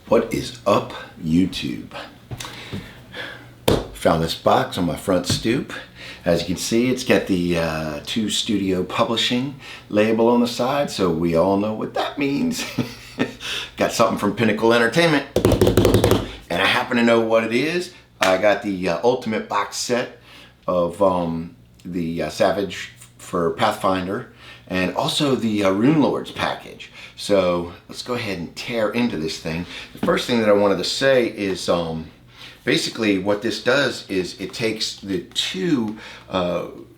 What is up, YouTube? Found this box on my front stoop. As you can see, it's got the 2 Studio Publishing label on the side, so we all know what that means. Got something from Pinnacle Entertainment, and I happen to know what it is. I got the ultimate box set of the Savage for Pathfinder, and also the Runelords package. So let's go ahead and tear into this thing. The first thing that I wanted to say is basically what this does is it takes the 2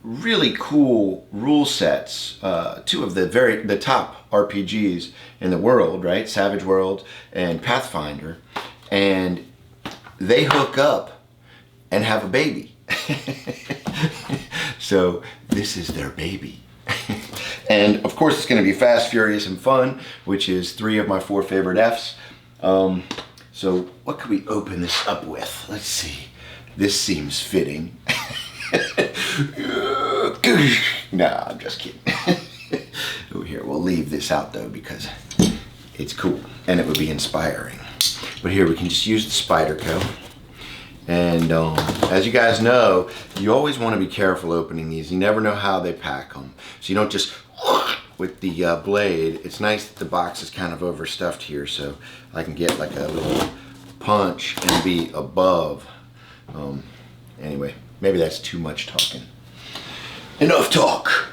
really cool rule sets, 2 of the top RPGs in the world, right? Savage Worlds and Pathfinder, and they hook up and have a baby. So this is their baby. And of course it's going to be fast, furious, and fun, which is 3 of my 4 favorite F's. So what could we open this up with? Let's see. This seems fitting. Nah, I'm just kidding. Over here, we'll leave this out though because it's cool and it would be inspiring. But here we can just use the Spyderco. And as you guys know, you always want to be careful opening these. You never know how they pack them. So you don't just with the blade. It's nice that the box is kind of overstuffed here, so I can get like a little punch and be above. Anyway, maybe that's too much talking. Enough talk.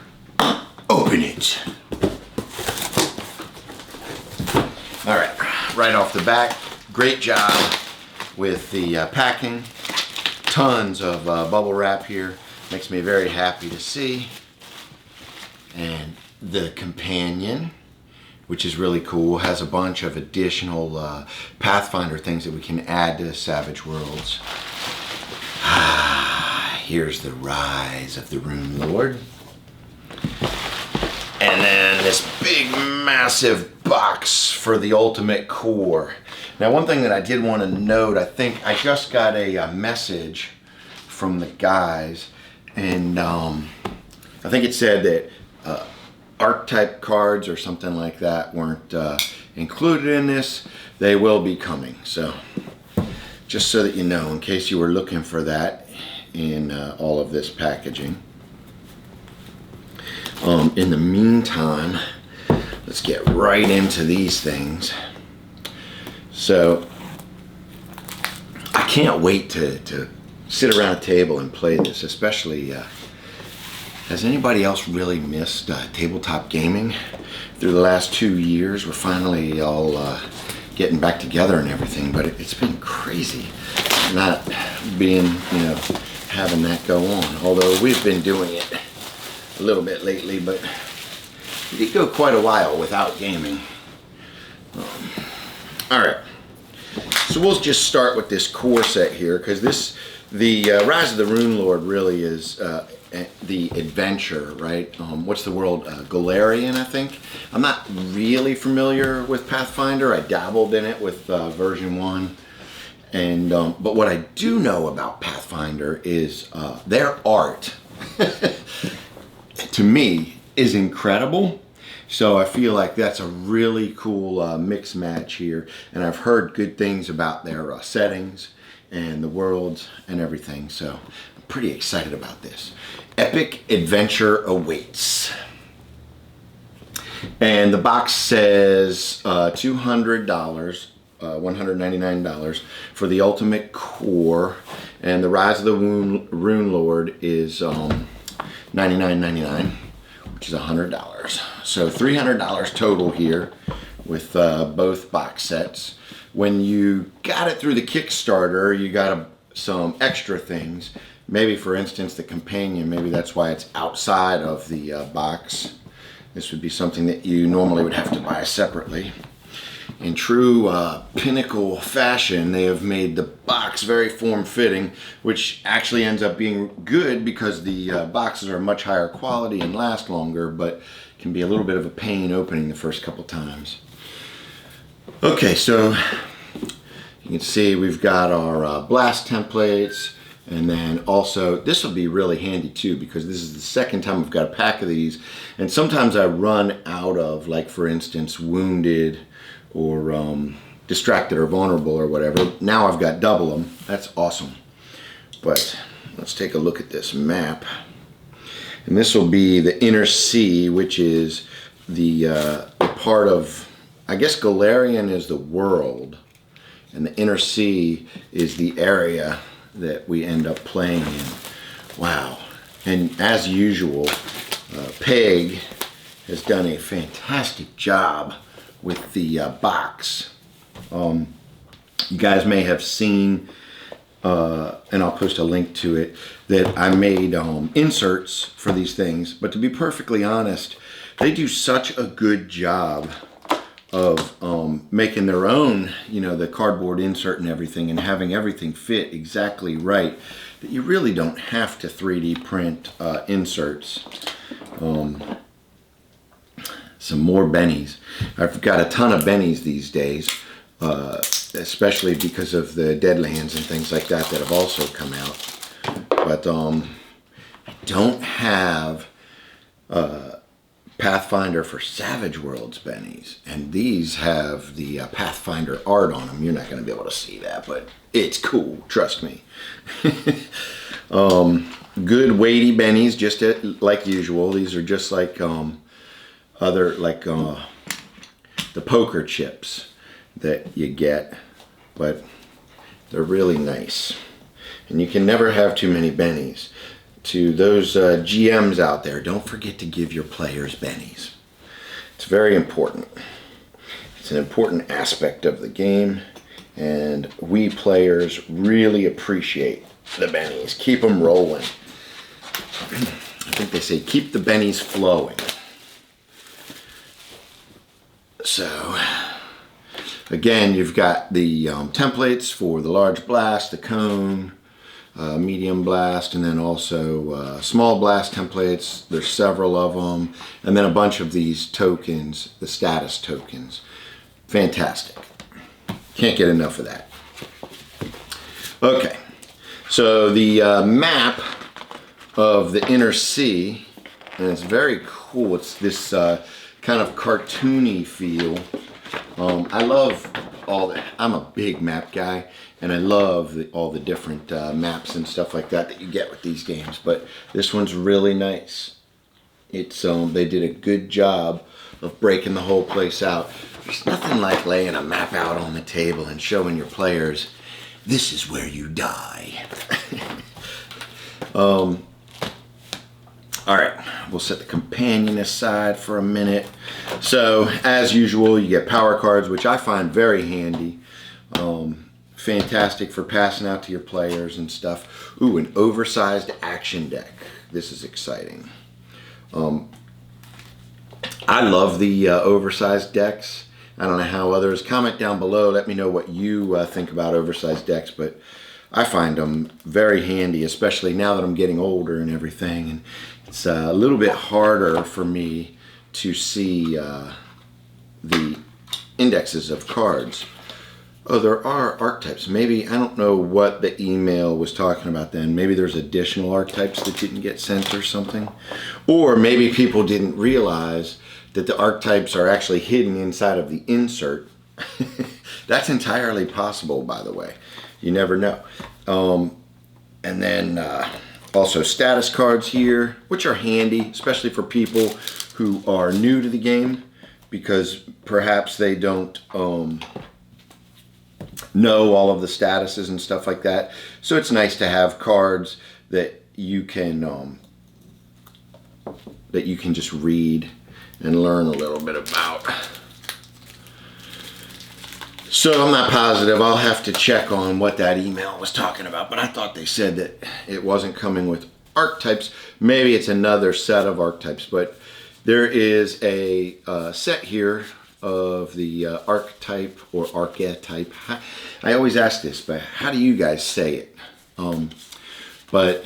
Open it. All right off the bat, great job with the packing. Tons of bubble wrap here. Makes me very happy to see. And the companion, which is really cool, has a bunch of additional Pathfinder things that we can add to Savage Worlds. Here's the rise of the Runelord. And then this big massive box for the ultimate core. Now, one thing that I did want to note, I think I just got a message from the guys, and I think it said that Archetype cards or something like that weren't included in this. They will be coming, so just so that you know, in case you were looking for that in all of this packaging. In the meantime, let's get right into these things. So I can't wait to sit around a table and play this, especially has anybody else really missed tabletop gaming through the last 2 years? We're finally all getting back together and everything, but it's been crazy not being, having that go on. Although we've been doing it a little bit lately, but we did go quite a while without gaming. All right, so we'll just start with this core set here, because the Rise of the Runelord really is the adventure, right? What's the world? Golarion, I think. I'm not really familiar with Pathfinder. I dabbled in it with version 1. And but what I do know about Pathfinder is their art, to me, is incredible. So I feel like that's a really cool mix match here. And I've heard good things about their settings and the worlds and everything. So I'm pretty excited about this. Epic adventure awaits. And the box says $200, $199 for the ultimate core, and the Rise of the Runelord is $99.99, which is $100. So $300 total here with both box sets. When you got it through the Kickstarter, you got some extra things. Maybe, for instance, the companion, maybe that's why it's outside of the box. This would be something that you normally would have to buy separately. In true Pinnacle fashion, they have made the box very form-fitting, which actually ends up being good because the boxes are much higher quality and last longer, but can be a little bit of a pain opening the first couple times. Okay, so you can see we've got our blast templates. And then also, this will be really handy too, because this is the second time I've got a pack of these. And sometimes I run out of, like for instance, Wounded or distracted or vulnerable or whatever. Now I've got double them. That's awesome. But let's take a look at this map. And this will be the Inner Sea, which is the part of, I guess Galarian is the world, and the Inner Sea is the area that we end up playing in. Wow. And as usual, Peg has done a fantastic job with the box. You guys may have seen, and I'll post a link to it, that I made inserts for these things. But to be perfectly honest, they do such a good job of making their own, you know, the cardboard insert and everything, and having everything fit exactly right, that you really don't have to 3D print inserts. Some more bennies. I've got a ton of bennies these days, especially because of the Deadlands and things like that that have also come out. But I don't have Pathfinder for Savage Worlds bennies, and these have the Pathfinder art on them. You're not going to be able to see that, but it's cool, trust me. Good weighty bennies, just like usual. These are just like other, like the poker chips that you get, but they're really nice. And you can never have too many bennies. To those GMs out there, don't forget to give your players bennies. It's very important. It's an important aspect of the game, and we players really appreciate the bennies. Keep them rolling. I think they say keep the bennies flowing. So, again, you've got the templates for the large blast, the cone, medium blast, and then also small blast templates. There's several of them, and then a bunch of these tokens, the status tokens. Fantastic. Can't get enough of that. Okay, so the map of the Inner Sea, and it's very cool. It's this kind of cartoony feel. I love all the, I'm a big map guy, and I love all the different maps and stuff like that you get with these games, but this one's really nice. It's they did a good job of breaking the whole place out. There's nothing like laying a map out on the table and showing your players, this is where you die. All right, we'll set the companion aside for a minute. So, as usual, you get power cards, which I find very handy. Fantastic for passing out to your players and stuff. Ooh, an oversized action deck. This is exciting. I love the oversized decks. I don't know how others. Comment down below. Let me know what you think about oversized decks, but I find them very handy, especially now that I'm getting older and everything. And it's a little bit harder for me to see the indexes of cards. Oh, there are archetypes. Maybe, I don't know what the email was talking about then. Maybe there's additional archetypes that didn't get sent or something. Or maybe people didn't realize that the archetypes are actually hidden inside of the insert. That's entirely possible, by the way. You never know. And then also status cards here, which are handy, especially for people who are new to the game, because perhaps they don't know all of the statuses and stuff like that. So it's nice to have cards that you can just read and learn a little bit about. So I'm not positive. I'll have to check on what that email was talking about, but I thought they said that it wasn't coming with archetypes. Maybe it's another set of archetypes, but there is a set here of the archetype or archetype. I always ask this, but how do you guys say it? But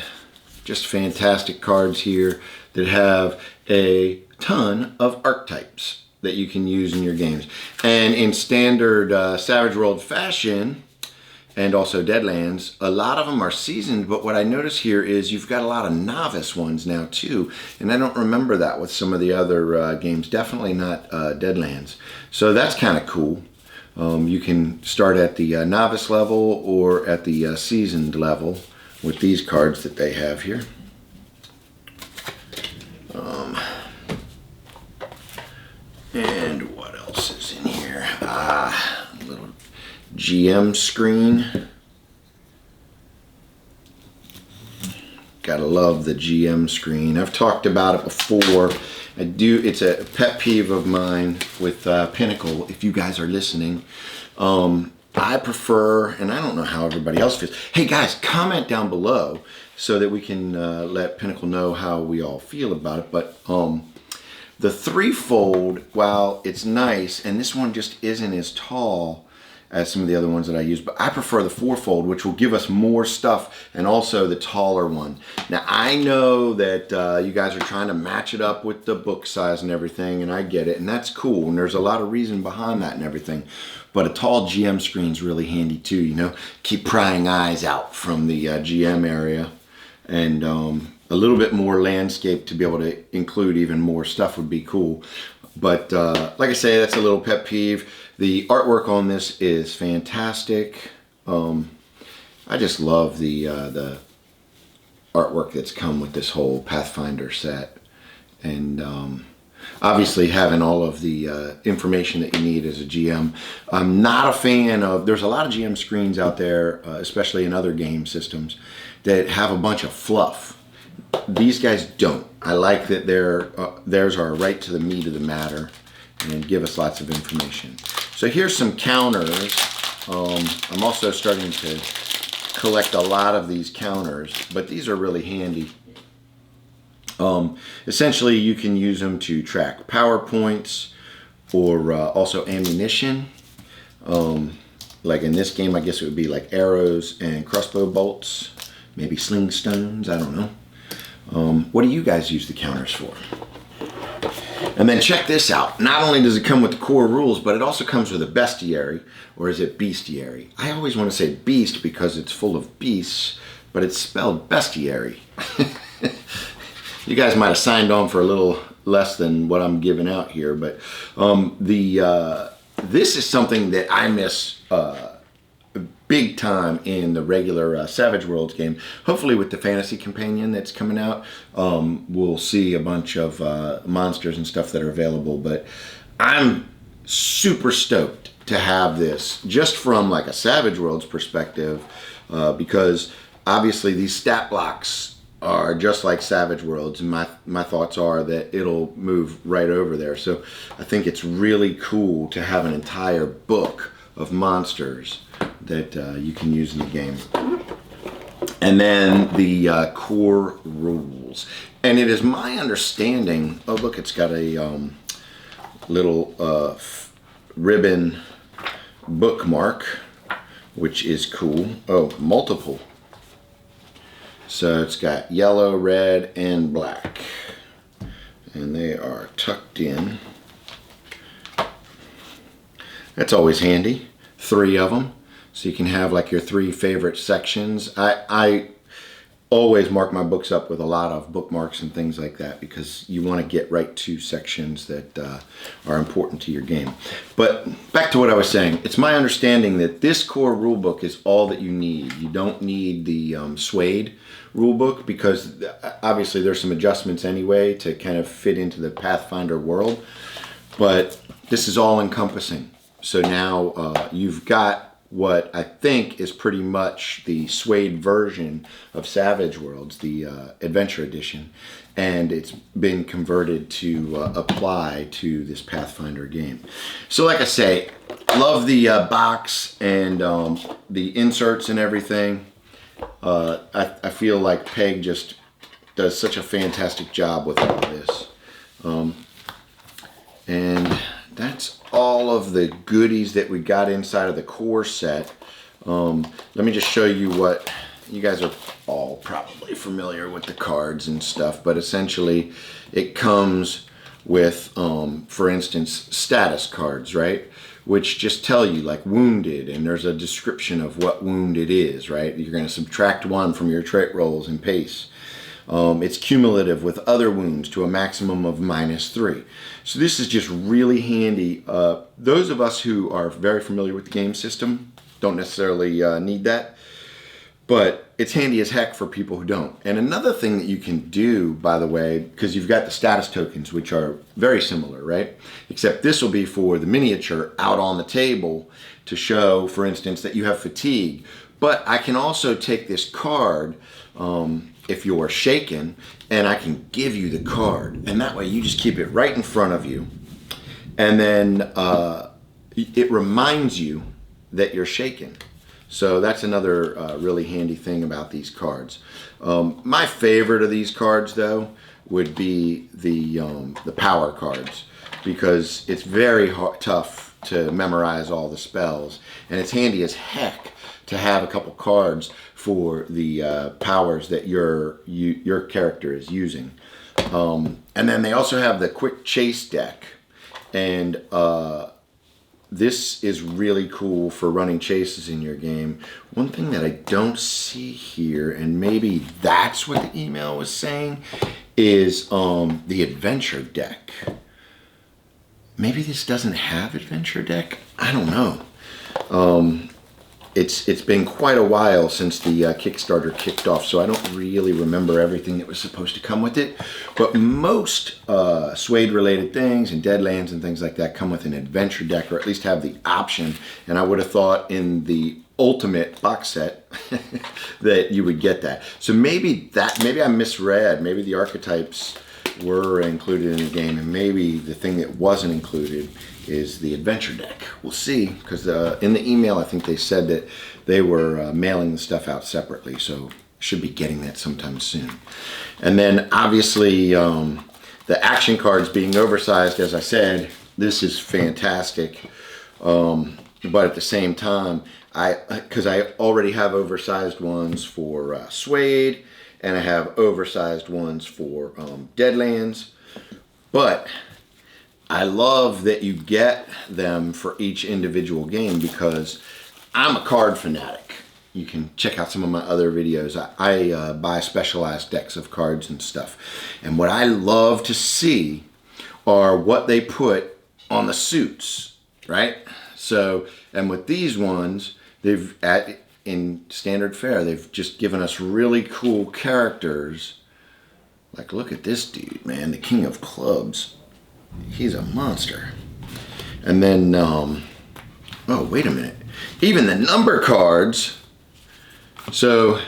just fantastic cards here that have a ton of archetypes that you can use in your games. And in standard Savage World fashion, and also Deadlands, a lot of them are seasoned, but what I notice here is you've got a lot of novice ones now too, and I don't remember that with some of the other games, definitely not Deadlands. So that's kind of cool. You can start at the novice level or at the seasoned level with these cards that they have here. And what else is in here? A little GM screen. Gotta love the GM screen. I've talked about it before. It's a pet peeve of mine with Pinnacle, if you guys are listening. I prefer, and I don't know how everybody else feels. Hey guys, comment down below so that we can let Pinnacle know how we all feel about it. But the threefold, while it's nice, and this one just isn't as tall as some of the other ones that I use, but I prefer the fourfold, which will give us more stuff, and also the taller one. Now I know that you guys are trying to match it up with the book size and everything, and I get it, and that's cool, and there's a lot of reason behind that and everything. But a tall GM screen's really handy too, you know, keep prying eyes out from the GM area, and a little bit more landscape to be able to include even more stuff would be cool. But like I say, that's a little pet peeve. The artwork on this is fantastic. I just love the artwork that's come with this whole Pathfinder set. And obviously having all of the information that you need as a GM. I'm not a fan of, there's a lot of GM screens out there, especially in other game systems, that have a bunch of fluff. These guys don't. I like that theirs are right to the meat of the matter and give us lots of information. So here's some counters. I'm also starting to collect a lot of these counters, but these are really handy. Essentially, you can use them to track power points or also ammunition. Like in this game, I guess it would be like arrows and crossbow bolts, maybe sling stones, I don't know. What do you guys use the counters for? And then check this out. Not only does it come with the core rules, but it also comes with a bestiary, or is it bestiary? I always want to say beast because it's full of beasts, but it's spelled bestiary. You guys might have signed on for a little less than what I'm giving out here, but this is something that I miss big time in the regular Savage Worlds game. Hopefully with the Fantasy Companion that's coming out, we'll see a bunch of monsters and stuff that are available, but I'm super stoked to have this just from like a Savage Worlds perspective, because obviously these stat blocks are just like Savage Worlds, and my thoughts are that it'll move right over there. So I think it's really cool to have an entire book of monsters that you can use in the game. And then the core rules. And it is my understanding, oh look, it's got a little ribbon bookmark, which is cool. Oh, multiple. So it's got yellow, red, and black. And they are tucked in. That's always handy. 3 of them. So you can have like your 3 favorite sections. I always mark my books up with a lot of bookmarks and things like that because you want to get right to sections that are important to your game. But back to what I was saying, it's my understanding that this core rulebook is all that you need. You don't need the SWADE rulebook because obviously there's some adjustments anyway to kind of fit into the Pathfinder world, but this is all encompassing. So now you've got what I think is pretty much the SWADE version of Savage Worlds, the Adventure Edition, and it's been converted to apply to this Pathfinder game. So like I say, love the box and the inserts and everything. I feel like Peg just does such a fantastic job with all of this. And that's all of the goodies that we got inside of the core set. Let me just show you what, you guys are all probably familiar with the cards and stuff, but essentially it comes with, for instance, status cards, right? Which just tell you like wounded, and there's a description of what wounded is, right? You're going to subtract 1 from your trait rolls and pace. It's cumulative with other wounds to a maximum of -3. So this is just really handy. Those of us who are very familiar with the game system don't necessarily need that, but it's handy as heck for people who don't. And another thing that you can do, by the way, because you've got the status tokens, which are very similar, right? Except this will be for the miniature out on the table to show, for instance, that you have fatigue. But I can also take this card, if you're shaken, and I can give you the card. And that way you just keep it right in front of you. And then it reminds you that you're shaken. So that's another really handy thing about these cards. My favorite of these cards, though, would be the power cards, because it's very tough to memorize all the spells, and it's handy as heck to have a couple cards for the powers that your character is using. And then they also have the quick chase deck, and this is really cool for running chases in your game. One thing that I don't see here, and maybe that's what the email was saying, is the adventure deck. Maybe this doesn't have adventure deck? I don't know. It's been quite a while since the Kickstarter kicked off, so I don't really remember everything that was supposed to come with it. But most SWADE related things and Deadlands and things like that come with an adventure deck, or at least have the option. And I would have thought in the ultimate box set that you would get that. So maybe I misread. Maybe the archetypes were included in the game, and maybe the thing that wasn't included is the adventure deck. We'll see, because in the email I think they said that they were mailing the stuff out separately, so should be getting that sometime soon. And then obviously the action cards being oversized, as I said, this is fantastic. But at the same time, because I already have oversized ones for SWADE, and I have oversized ones for Deadlands, but I love that you get them for each individual game, because I'm a card fanatic. You can check out some of my other videos. I buy specialized decks of cards and stuff. And what I love to see are what they put on the suits, right? So, and with these ones, in standard fare, they've just given us really cool characters. Like, look at this dude, man, the King of Clubs. He's a monster. And then, oh, wait a minute. Even the number cards. So,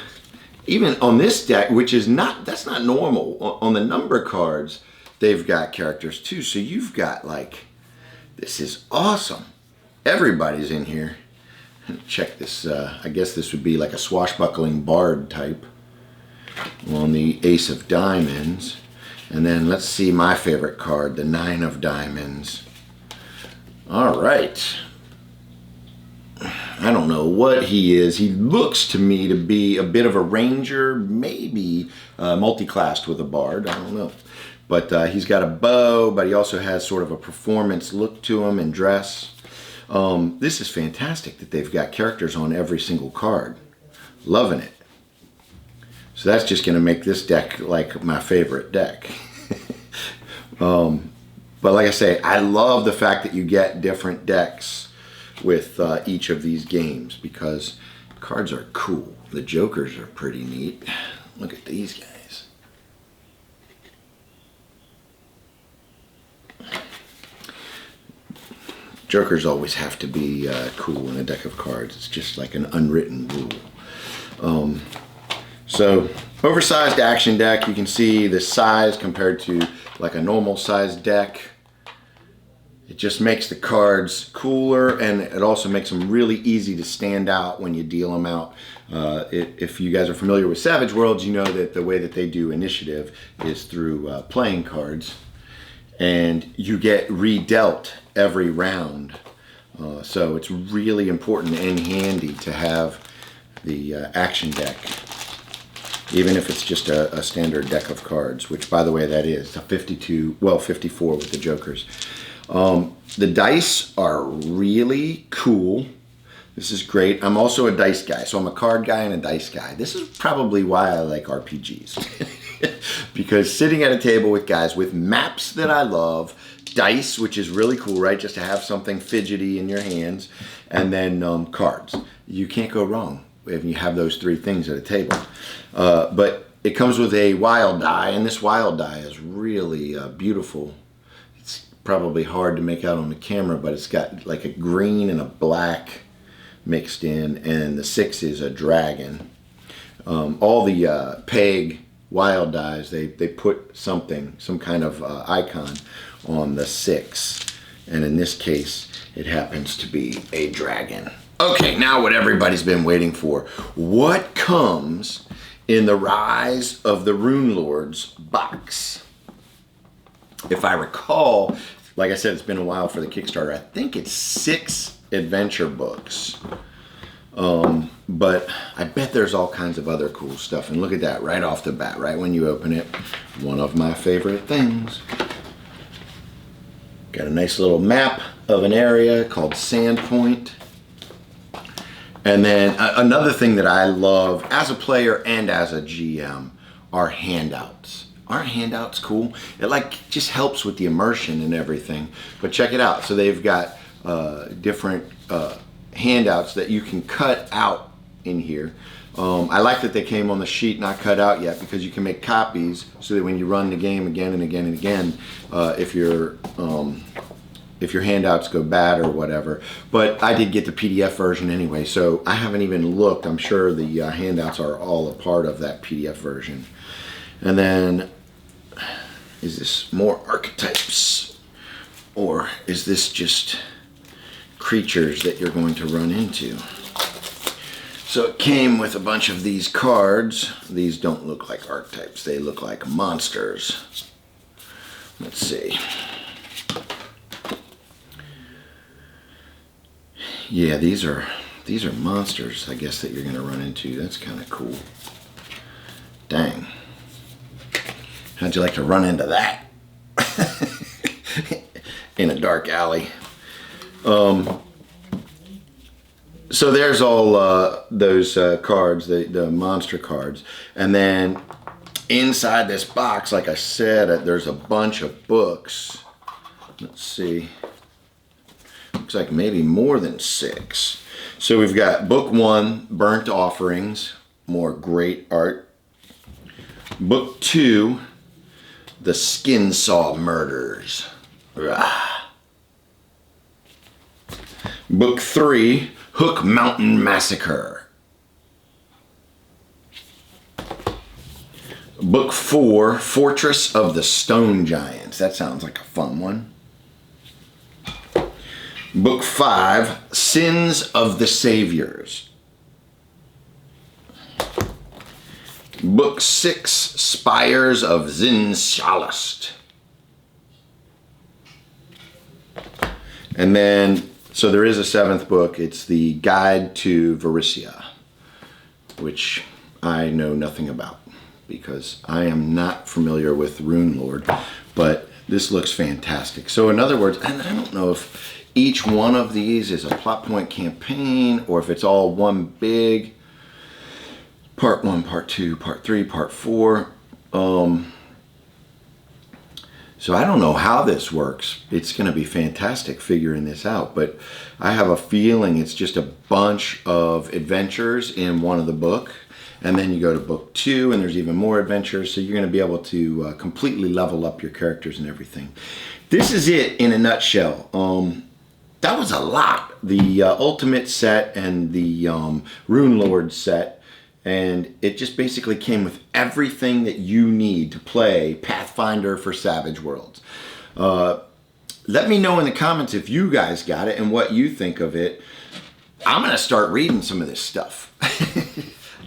even on this deck, which is that's not normal. On the number cards, they've got characters too. So you've got, like, this is awesome. Everybody's in here. Check this. I guess this would be like a swashbuckling bard type on the Ace of Diamonds. And then let's see my favorite card, the 9 of Diamonds. All right. I don't know what he is. He looks to me to be a bit of a ranger, maybe multi-classed with a bard. I don't know. But he's got a bow, but he also has sort of a performance look to him and dress. This is fantastic that they've got characters on every single card. Loving it. So that's just going to make this deck like my favorite deck. But like I say, I love the fact that you get different decks with each of these games, because cards are cool. The jokers are pretty neat. Look at these guys. Jokers always have to be cool in a deck of cards. It's just like an unwritten rule. So, oversized action deck, you can see the size compared to like a normal sized deck. It just makes the cards cooler, and it also makes them really easy to stand out when you deal them out. If you guys are familiar with Savage Worlds, you know that the way that they do initiative is through playing cards, and you get redealt every round. So it's really important and handy to have the action deck, even if it's just a standard deck of cards, which, by the way, that is a 54 with the jokers. The dice are really cool. This is great. I'm also a dice guy, so I'm a card guy and a dice guy. This is probably why I like RPGs. because sitting at a table with guys with maps that I love, dice, which is really cool, right? Just to have something fidgety in your hands, and then cards. You can't go wrong if you have those three things at a table. But it comes with a wild die, and this wild die is really beautiful. It's probably hard to make out on the camera, but it's got like a green and a black mixed in, and the 6 is a dragon. All the peg wild dies, they put some kind of icon on the 6, and in this case it happens to be a dragon. Okay, now what everybody's been waiting for. What comes in the Rise of the Runelords box? If I recall, like I said, it's been a while for the Kickstarter. I think it's 6 adventure books. But I bet there's all kinds of other cool stuff. And look at that right off the bat, right when you open it. One of my favorite things. Got a nice little map of an area called Sandpoint. And then another thing that I love as a player and as a GM are handouts. Aren't handouts cool? It like just helps with the immersion and everything. But check it out. So they've got different handouts that you can cut out in here. I like that they came on the sheet, not cut out yet, because you can make copies so that when you run the game again and again and again, if your handouts go bad or whatever. But I did get the PDF version anyway, so I haven't even looked. I'm sure the handouts are all a part of that PDF version. And then, is this more archetypes? Or is this just creatures that you're going to run into? So it came with a bunch of these cards. These don't look like archetypes, they look like monsters. Let's see. Yeah, these are monsters, I guess, that you're gonna run into. That's kind of cool. Dang. How'd you like to run into that? In a dark alley. So there's all those cards, the monster cards. And then inside this box, like I said, there's a bunch of books. Let's see. Looks like maybe more than 6. So we've got book 1, Burnt Offerings, more great art. Book 2, The Skin Saw Murders. Rah. Book 3, Hook Mountain Massacre. Book 4, Fortress of the Stone Giants. That sounds like a fun one. Book 5, Sins of the Saviors. Book 6, Spires of Zinshalast. And then, so there is a 7th book. It's the Guide to Varissia, which I know nothing about because I am not familiar with Runelord, but this looks fantastic. So in other words, and I don't know if each one of these is a plot point campaign or if it's all one big part 1, part 2, part 3, part 4. So I don't know how this works. It's going to be fantastic figuring this out, but I have a feeling it's just a bunch of adventures in one of the book, and then you go to book 2 and there's even more adventures, so you're going to be able to completely level up your characters and everything. This is it in a nutshell. That was a lot. The Ultimate set and the Runelords set. And it just basically came with everything that you need to play Pathfinder for Savage Worlds. Let me know in the comments if you guys got it and what you think of it. I'm going to start reading some of this stuff.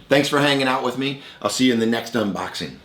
Thanks for hanging out with me. I'll see you in the next unboxing.